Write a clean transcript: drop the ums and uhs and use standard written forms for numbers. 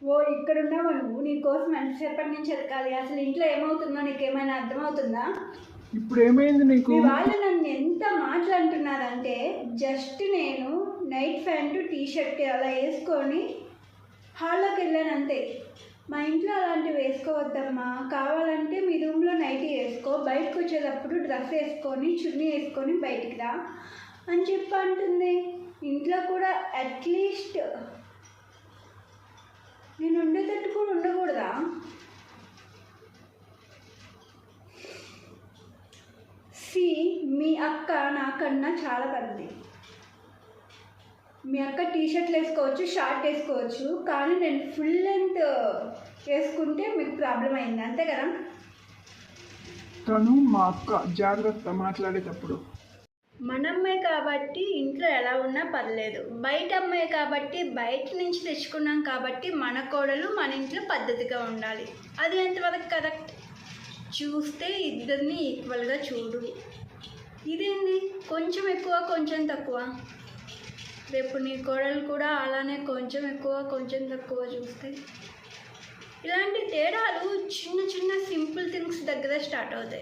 ఓ ఇక్కడున్నావా నువ్వు? నీ కోసం ఎంతసేపటి నుంచి ఎతకాలి? అసలు ఇంట్లో ఏమవుతుందో నీకేమైనా అర్థమవుతుందా? ఇప్పుడు ఏమైంది నీకు? మీ వాళ్ళు నన్ను ఎంత మాట్లాడుతున్నారంటే, జస్ట్ నేను నైట్ ప్యాంటు టీషర్ట్ అలా వేసుకొని హాల్లోకి వెళ్ళాను అంతే. మా ఇంట్లో అలాంటివి వేసుకోవద్దమ్మా, కావాలంటే మీ రూమ్లో నైటీ వేసుకో, బయటకు వచ్చేటప్పుడు డ్రెస్ వేసుకొని చున్నీ వేసుకొని బయటికి రా అని చెప్పి అంటుంది. ఇంట్లో కూడా అట్లీస్ట్ నేను ఉండేటట్టు కూడా ఉండకూడదా? మీ అక్క నాకన్నా చాలా పెద్దది. మీ అక్క టీషర్ట్లు వేసుకోవచ్చు, షార్ట్ వేసుకోవచ్చు, కానీ నేను ఫుల్ లెంత్ వేసుకుంటే మీకు ప్రాబ్లం అయింది, అంతే కదా? తను మా అక్క, జాగ్రత్త మాట్లాడేటప్పుడు. మన అమ్మాయి కాబట్టి ఇంట్లో ఎలా ఉన్నా పర్లేదు, బయట అమ్మాయి కాబట్టి బయట నుంచి తెచ్చుకున్నాం కాబట్టి మన కోడలు మన ఇంట్లో పద్ధతిగా ఉండాలి. అది ఎంతవరకు కరెక్ట్? చూస్తే ఇద్దరిని ఈక్వల్గా చూడు. ఇదేంది కొంచెం ఎక్కువ కొంచెం తక్కువ? రేపు నీ కోడలు కూడా అలానే కొంచెం ఎక్కువ కొంచెం తక్కువ చూస్తే? ఇలాంటి తేడాలు చిన్న చిన్న సింపుల్ థింగ్స్ దగ్గర స్టార్ట్ అవుతాయి.